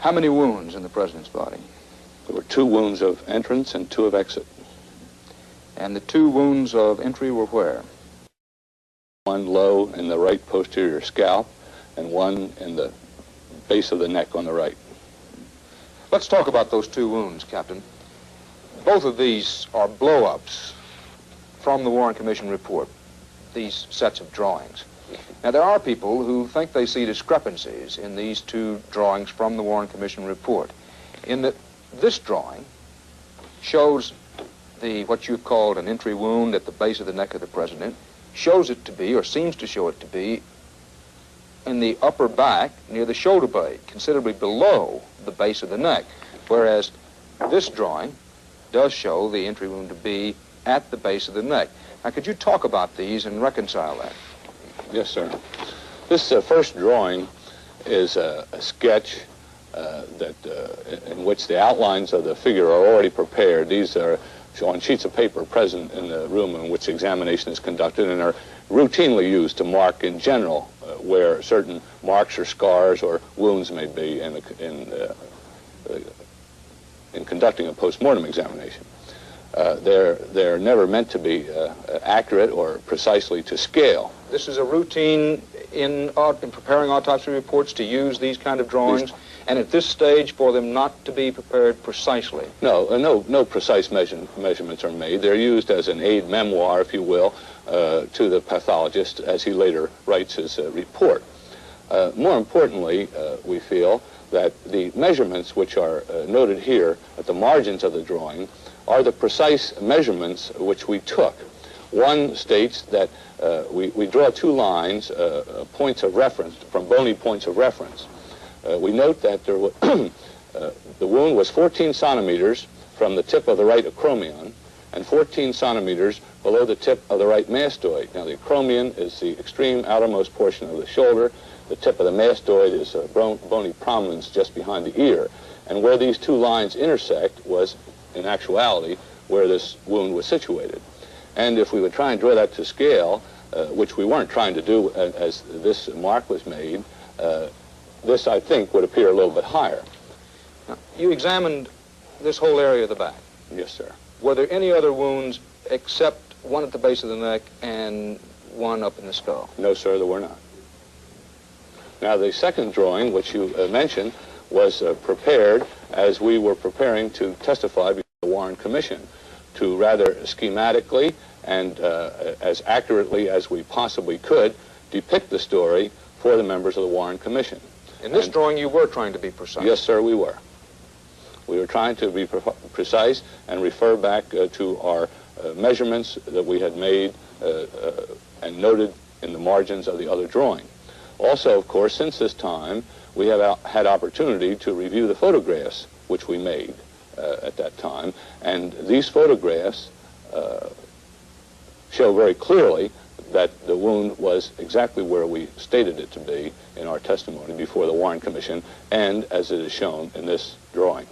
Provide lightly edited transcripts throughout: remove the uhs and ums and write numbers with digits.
How many wounds in the President's body? There were 2 wounds of entrance and 2 of exit. And the 2 wounds of entry were where? One low in the right posterior scalp and one in the base of the neck on the right. Let's talk about those 2 wounds, Captain. Both of these are blow-ups from the Warren Commission report, these sets of drawings. Now, there are people who think they see discrepancies in these 2 drawings from the Warren Commission report, in that this drawing shows what you've called an entry wound at the base of the neck of the President, shows it to be, or seems to show it to be, in the upper back near the shoulder blade, considerably below the base of the neck, whereas this drawing does show the entry wound to be at the base of the neck. Now, could you talk about these and reconcile that? Yes, sir. This first drawing is a sketch in which the outlines of the figure are already prepared. These are on sheets of paper present in the room in which the examination is conducted and are routinely used to mark in general where certain marks or scars or wounds may be in conducting a post-mortem examination. They're never meant to be accurate or precisely to scale. This is a routine in preparing autopsy reports to use these kind of drawings, and at this stage for them not to be prepared precisely. No precise measurements are made. They're used as an aid memoir, if you will, to the pathologist as he later writes his report. More importantly, we feel that the measurements which are noted here at the margins of the drawing are the precise measurements which we took. One states that we draw 2 lines, points of reference, from bony points of reference. We note that there were the wound was 14 centimeters from the tip of the right acromion and 14 centimeters below the tip of the right mastoid. Now, the acromion is the extreme outermost portion of the shoulder. The tip of the mastoid is a bony prominence just behind the ear. And where these 2 lines intersect was, in actuality, where this wound was situated. And if we would try and draw that to scale, which we weren't trying to do as this mark was made, this, I think, would appear a little bit higher. Now, you examined this whole area of the back. Yes, sir. Were there any other wounds except one at the base of the neck and one up in the skull? No, sir, there were not. Now, the second drawing, which you mentioned, was prepared as we were preparing to testify before the Warren Commission, to rather schematically and as accurately as we possibly could depict the story for the members of the Warren Commission. In this drawing, you were trying to be precise. Yes, sir, we were. We were trying to be precise and refer back to our measurements that we had made and noted in the margins of the other drawing. Also, of course, since this time, we have had opportunity to review the photographs which we made at that time, and these photographs show very clearly that the wound was exactly where we stated it to be in our testimony before the Warren Commission, and as it is shown in this drawing.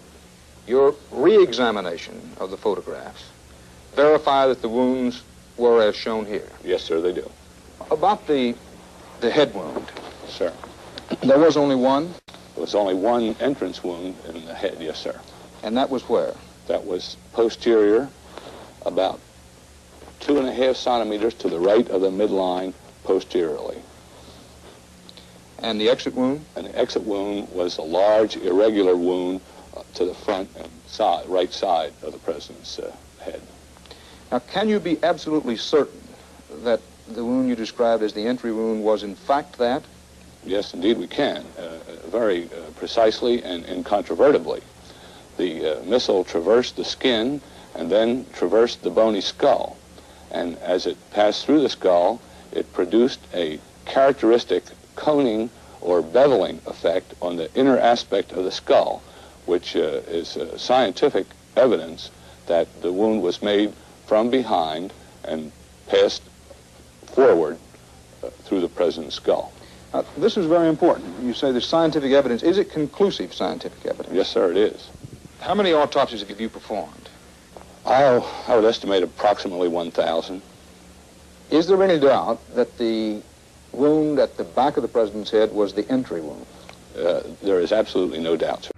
Your re-examination of the photographs verify that the wounds were as shown here? Yes, sir, they do. About the head wound. Sir. There was only one? There was only one entrance wound in the head, yes, sir. And that was where? That was posterior, about 2.5 centimeters to the right of the midline posteriorly. And the exit wound? And the exit wound was a large, irregular wound to the front and right side of the President's head. Now, can you be absolutely certain that the wound you described as the entry wound was in fact that? Yes, indeed we can, very precisely and incontrovertibly. The missile traversed the skin and then traversed the bony skull. And as it passed through the skull, it produced a characteristic coning or beveling effect on the inner aspect of the skull, which is scientific evidence that the wound was made from behind and passed forward through the President's skull. This is very important. You say there's scientific evidence. Is it conclusive scientific evidence? Yes, sir, it is. How many autopsies have you performed? I would estimate approximately 1,000. Is there any doubt that the wound at the back of the President's head was the entry wound? There is absolutely no doubt, sir.